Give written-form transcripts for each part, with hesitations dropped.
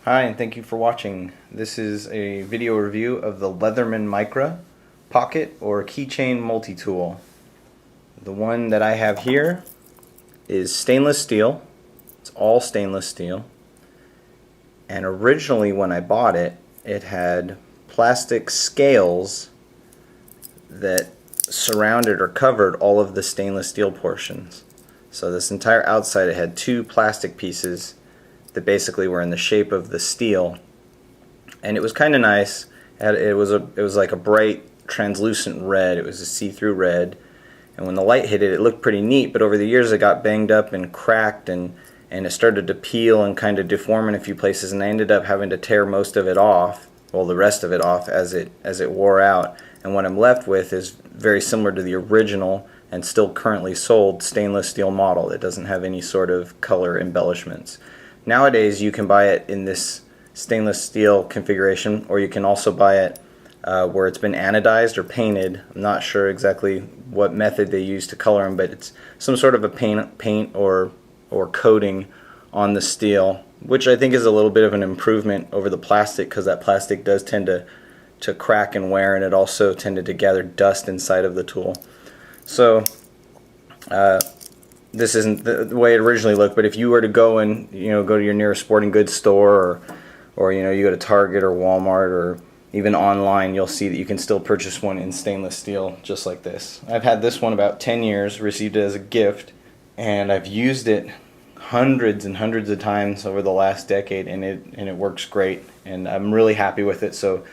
Hi, and thank you for watching. This is a video review of the Leatherman Micra pocket or keychain multi-tool. The one that I have here is stainless steel. It's all stainless steel. And originally when I bought it, it had plastic scales that surrounded or covered all of the stainless steel portions. So this entire outside, it had two plastic pieces that basically were in the shape of the steel, and it was kind of nice. It was like a bright translucent red. It was a see-through red, and when the light hit it, it looked pretty neat. But over the years, it got banged up and cracked, and it started to peel and kind of deform in a few places. And I ended up having to tear most of it off, well, the rest of it off as it wore out. And what I'm left with is very similar to the original and still currently sold stainless steel model. It doesn't have any sort of color embellishments. Nowadays you can buy it in this stainless steel configuration, or you can also buy it where it's been anodized or painted. I'm not sure exactly what method they use to color them, but it's some sort of a paint or coating on the steel, which I think is a little bit of an improvement over the plastic, because that plastic does tend to crack and wear, and it also tended to gather dust inside of the tool. So this isn't the way it originally looked, but if you were to go and go to your nearest sporting goods store, or you go to Target or Walmart, or even online, you'll see that you can still purchase one in stainless steel just like this. I've had this one about 10 years, received it as a gift, and I've used it hundreds and hundreds of times over the last decade, and it works great, and I'm really happy with it. So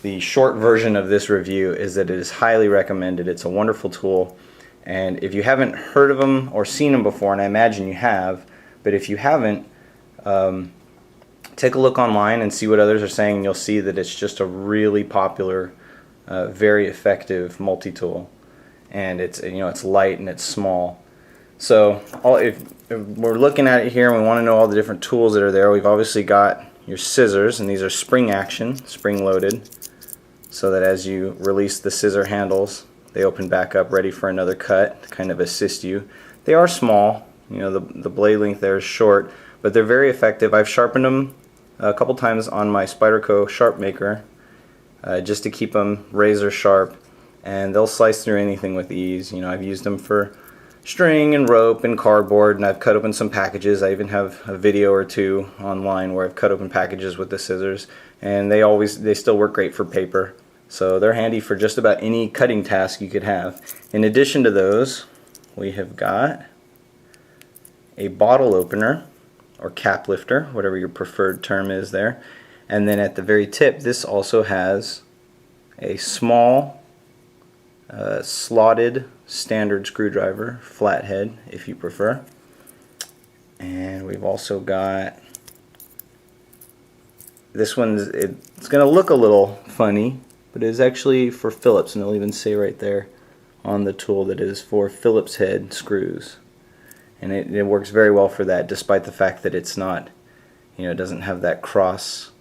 the short version of this review is that it is highly recommended. It's a wonderful tool. And if you haven't heard of them or seen them before, and I imagine you have, but if you haven't, take a look online and see what others are saying, and you'll see that it's just a really popular, very effective multi-tool. And it's light and it's small. So if we're looking at it here and we want to know all the different tools that are there, we've obviously got your scissors, and these are spring action, spring loaded, so that as you release the scissor handles, they open back up ready for another cut to kind of assist you. They are small, the blade length there is short, but they're very effective. I've sharpened them a couple times on my Spyderco sharp maker just to keep them razor sharp, and they'll slice through anything with ease. I've used them for string and rope and cardboard, and I've cut open some packages. I even have a video or two online where I've cut open packages with the scissors, and they still work great for paper. So they're handy for just about any cutting task you could have. In addition to those, we have got a bottle opener, or cap lifter, whatever your preferred term is there. And then at the very tip, this also has a small slotted standard screwdriver, flathead if you prefer. And we've also got this one. It's going to look a little funny, but it is actually for Phillips, and it'll even say right there on the tool that it is for Phillips head screws. And it works very well for that, despite the fact that it's not, it doesn't have that cross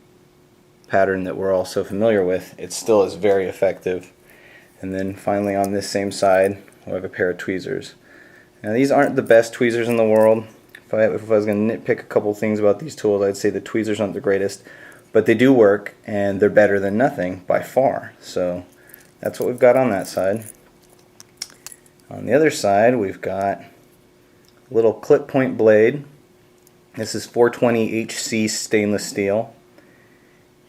pattern that we're all so familiar with. It still is very effective. And then finally on this same side, we have a pair of tweezers. Now these aren't the best tweezers in the world. If I was going to nitpick a couple things about these tools, I'd say the tweezers aren't the greatest. But they do work, and they're better than nothing by far. So that's what we've got on that side. On the other side, we've got a little clip point blade. This is 420 HC stainless steel,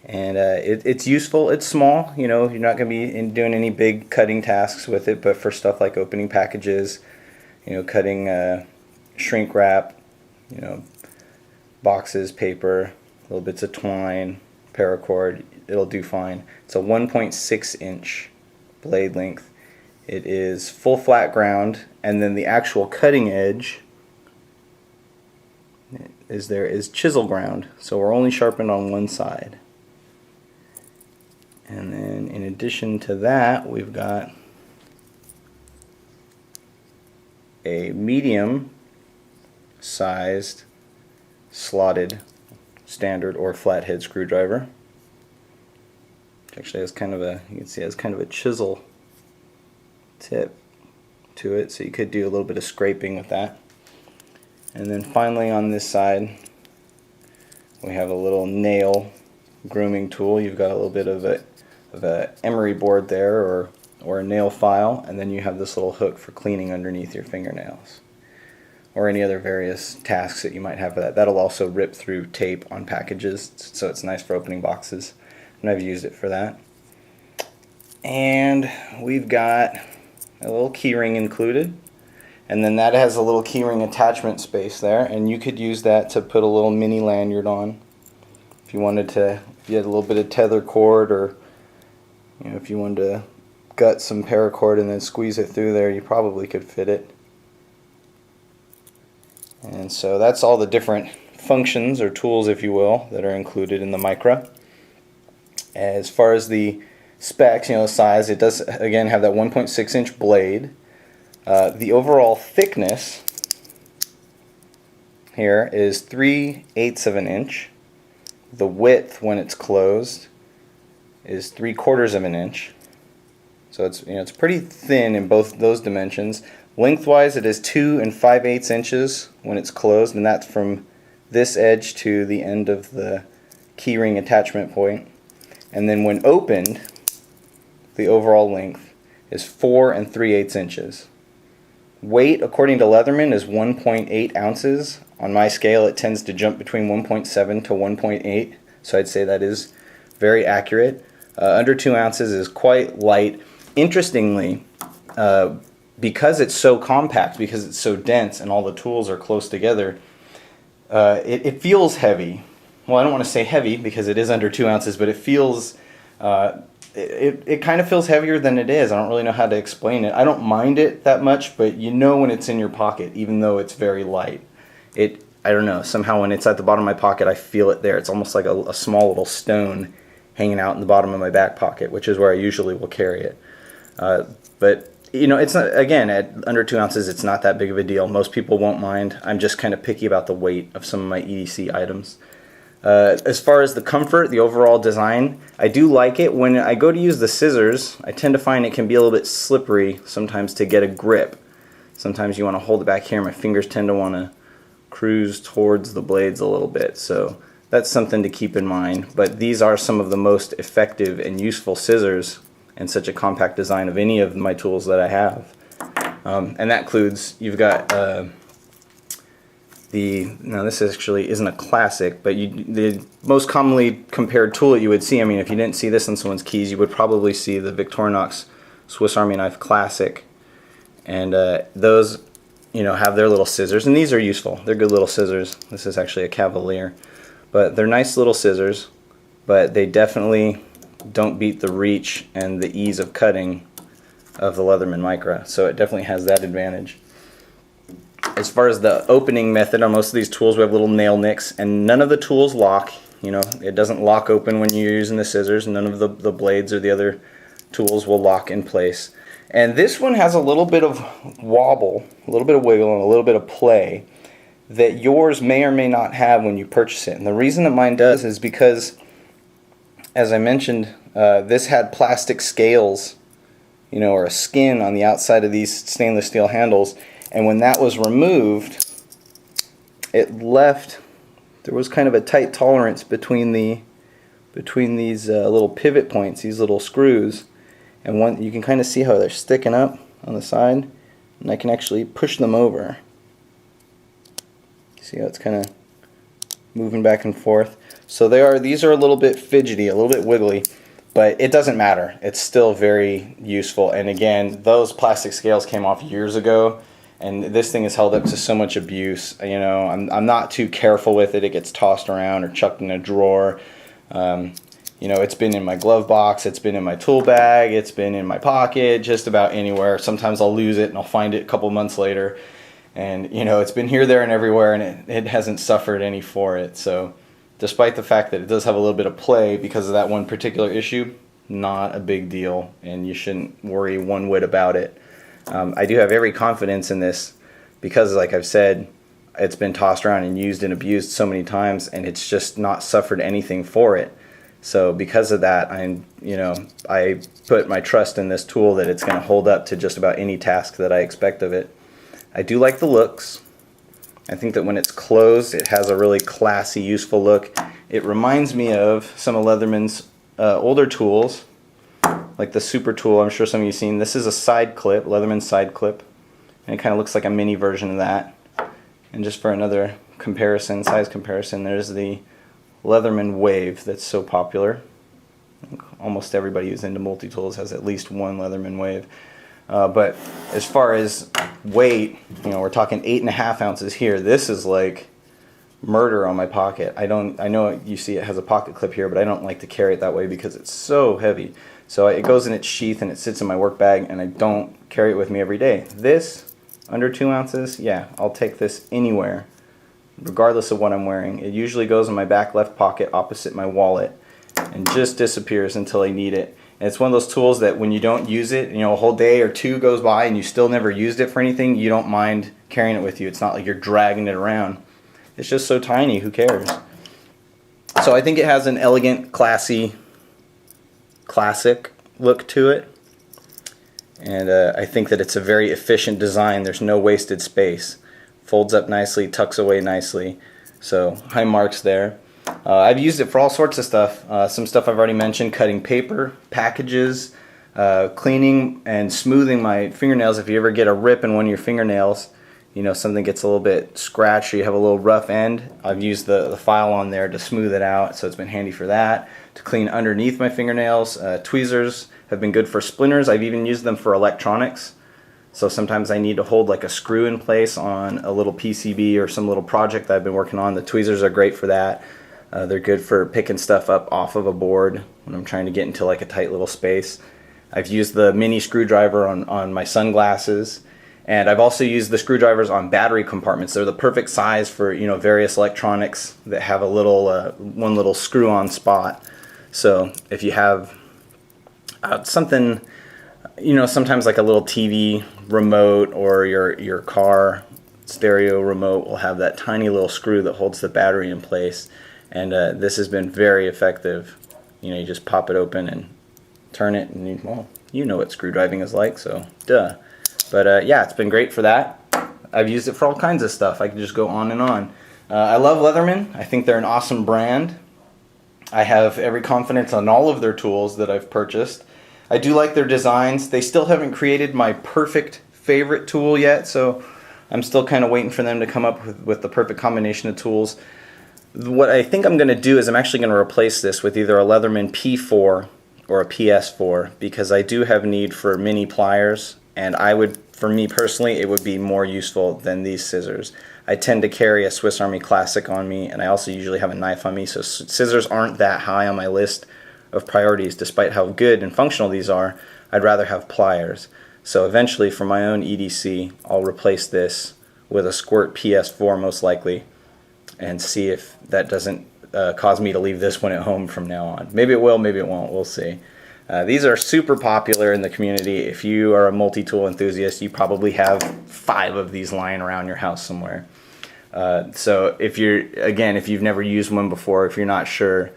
and it's useful. It's small. You're not going to be doing any big cutting tasks with it, but for stuff like opening packages, cutting shrink wrap, boxes, paper, little bits of twine, paracord, it'll do fine. It's a 1.6 inch blade length. It is full flat ground, and then the actual cutting edge is chisel ground, so we're only sharpened on one side. And then in addition to that, we've got a medium sized slotted standard or flathead screwdriver. Actually has kind of a chisel tip to it, so you could do a little bit of scraping with that. And then finally on this side We have a little nail grooming tool. You've got a little bit of a emery board there, or a nail file, and then you have this little hook for cleaning underneath your fingernails, or any other various tasks that you might have for that. That'll also rip through tape on packages, so it's nice for opening boxes, and I've used it for that. And we've got a little keyring included, and then that has a little keyring attachment space there, and you could use that to put a little mini lanyard on if you wanted to. If you had a little bit of tether cord, or if you wanted to gut some paracord and then squeeze it through there, you probably could fit it. And so that's all the different functions or tools, if you will, that are included in the Micra. As far as the specs, the size, it does again have that 1.6 inch blade. The overall thickness here is 3/8 of an inch. The width when it's closed is 3/4 of an inch. So it's it's pretty thin in both those dimensions. Lengthwise, it is 2 5/8 inches when it's closed, and that's from this edge to the end of the keyring attachment point. And then when opened, the overall length is 4 3/8 inches. Weight, according to Leatherman, is 1.8 ounces. On my scale, it tends to jump between 1.7 to 1.8, so I'd say that is very accurate. Under 2 ounces is quite light. Interestingly, because it's so compact, because it's so dense and all the tools are close together, it feels heavy. Well, I don't want to say heavy because it is under 2 ounces, but it feels, it kind of feels heavier than it is. I don't really know how to explain it. I don't mind it that much, but when it's in your pocket, even though it's very light. I don't know, somehow when it's at the bottom of my pocket, I feel it there. It's almost like a small little stone hanging out in the bottom of my back pocket, which is where I usually will carry it. But it's not, again, at under 2 ounces, it's not that big of a deal. Most people won't mind. I'm just kind of picky about the weight of some of my EDC items. As far as the comfort, the overall design, I do like it. When I go to use the scissors, I tend to find it can be a little bit slippery sometimes to get a grip. Sometimes you want to hold it back here. My fingers tend to want to cruise towards the blades a little bit, so that's something to keep in mind. But these are some of the most effective and useful scissors in such a compact design of any of my tools that I have. And that includes, you've got now this actually isn't a classic, but the most commonly compared tool that you would see, I mean, if you didn't see this in someone's keys, you would probably see the Victorinox Swiss Army Knife Classic. And those have their little scissors, and these are useful. They're good little scissors. This is actually a Cavalier, but they're nice little scissors, but they definitely don't beat the reach and the ease of cutting of the Leatherman Micra, so it definitely has that advantage. As far as the opening method, on most of these tools we have little nail nicks, and none of the tools lock. It doesn't lock open when you're using the scissors. None of the blades or the other tools will lock in place. And this one has a little bit of wobble, a little bit of wiggle, and a little bit of play that yours may or may not have when you purchase it. And the reason that mine does is because, as I mentioned, this had plastic scales, or a skin on the outside of these stainless steel handles, and when that was removed, it left, there was kind of a tight tolerance between these little pivot points, these little screws. And you can kind of see how they're sticking up on the side, and I can actually push them over. See how it's kind of moving back and forth? So these are a little bit fidgety, a little bit wiggly, but it doesn't matter. It's still very useful. And again, those plastic scales came off years ago, and this thing is held up to so much abuse. I'm not too careful with it. It gets tossed around or chucked in a drawer. It's been in my glove box, it's been in my tool bag, it's been in my pocket, just about anywhere. Sometimes I'll lose it and I'll find it a couple months later. And, it's been here, there, and everywhere, and it hasn't suffered any for it. So, despite the fact that it does have a little bit of play because of that one particular issue, not a big deal, and you shouldn't worry one whit about it. I do have every confidence in this because, like I've said, it's been tossed around and used and abused so many times, and it's just not suffered anything for it. So because of that, I put my trust in this tool that it's going to hold up to just about any task that I expect of it. I do like the looks. I think that when it's closed, it has a really classy, useful look. it reminds me of some of Leatherman's older tools, like the Super Tool. I'm sure some of you have seen. This is a side clip, Leatherman side clip, and it kind of looks like a mini version of that. And just for another comparison, size comparison, there's the Leatherman Wave that's so popular. Almost everybody who's into multi-tools has at least one Leatherman Wave. But as far as weight, we're talking 8.5 ounces here. This is like murder on my pocket. I know you see it has a pocket clip here, but I don't like to carry it that way because it's so heavy. So it goes in its sheath and it sits in my work bag, and I don't carry it with me every day. This, under 2 ounces, yeah, I'll take this anywhere, regardless of what I'm wearing. It usually goes in my back left pocket opposite my wallet and just disappears until I need it. And it's one of those tools that when you don't use it, a whole day or two goes by and you still never used it for anything, you don't mind carrying it with you. It's not like you're dragging it around. It's just so tiny, who cares? So I think it has an elegant, classy, classic look to it. And I think that it's a very efficient design. There's no wasted space. Folds up nicely, tucks away nicely. So high marks there. I've used it for all sorts of stuff. Some stuff I've already mentioned, cutting paper, packages, cleaning and smoothing my fingernails. If you ever get a rip in one of your fingernails, something gets a little bit scratched or you have a little rough end, I've used the file on there to smooth it out, so it's been handy for that. To clean underneath my fingernails, tweezers have been good for splinters. I've even used them for electronics. So sometimes I need to hold like a screw in place on a little PCB or some little project that I've been working on. The tweezers are great for that. They're good for picking stuff up off of a board when I'm trying to get into like a tight little space. I've used the mini screwdriver on my sunglasses, and I've also used the screwdrivers on battery compartments. They're the perfect size for various electronics that have a little one little screw-on spot. So if you have something, sometimes like a little TV remote or your car stereo remote will have that tiny little screw that holds the battery in place. And this has been very effective. You just pop it open and turn it, and you know what screwdriving is like, so duh. But yeah, it's been great for that. I've used it for all kinds of stuff. I could just go on and on. I love Leatherman. I think they're an awesome brand. I have every confidence on all of their tools that I've purchased. I do like their designs. They still haven't created my perfect favorite tool yet, so I'm still kind of waiting for them to come up with the perfect combination of tools. What I think I'm going to do is I'm actually going to replace this with either a Leatherman P4 or a PS4, because I do have need for mini pliers, and for me personally, it would be more useful than these scissors. I tend to carry a Swiss Army Classic on me, and I also usually have a knife on me, so scissors aren't that high on my list of priorities. Despite how good and functional these are, I'd rather have pliers. So eventually, for my own EDC, I'll replace this with a Squirt PS4 most likely, and see if that doesn't cause me to leave this one at home from now on. Maybe it will, maybe it won't, we'll see. These are super popular in the community. If you are a multi-tool enthusiast, you probably have 5 of these lying around your house somewhere. So if you've never used one before, if you're not sure,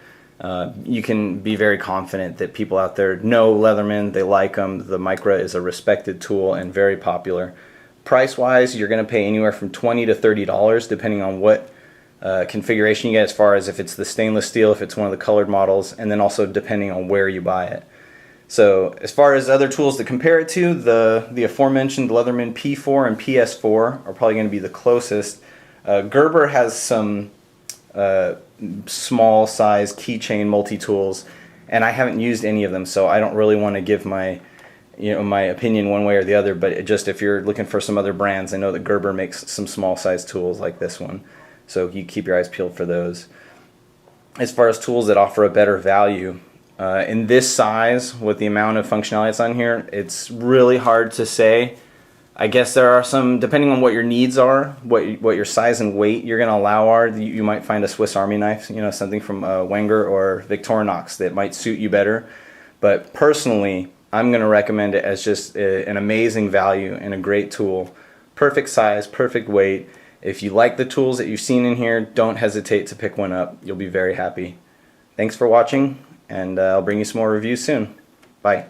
you can be very confident that people out there know Leatherman, they like them. The Micra is a respected tool and very popular. Price-wise, you're going to pay anywhere from $20 to $30 depending on what configuration you get, as far as if it's the stainless steel, if it's one of the colored models, and then also depending on where you buy it. So as far as other tools to compare it to, the aforementioned Leatherman P4 and PS4 are probably going to be the closest. Gerber has some small size keychain multi-tools, and I haven't used any of them, so I don't really want to give my my opinion one way or the other. But if you're looking for some other brands, I know that Gerber makes some small size tools like this one, so you keep your eyes peeled for those. As far as tools that offer a better value, in this size, with the amount of functionality that's on here, it's really hard to say. I guess there are some, depending on what your needs are, what your size and weight you're going to allow are. You might find a Swiss Army knife, something from Wenger or Victorinox that might suit you better. But personally, I'm going to recommend it as just an amazing value and a great tool. Perfect size, perfect weight. If you like the tools that you've seen in here, don't hesitate to pick one up. You'll be very happy. Thanks for watching, and I'll bring you some more reviews soon. Bye.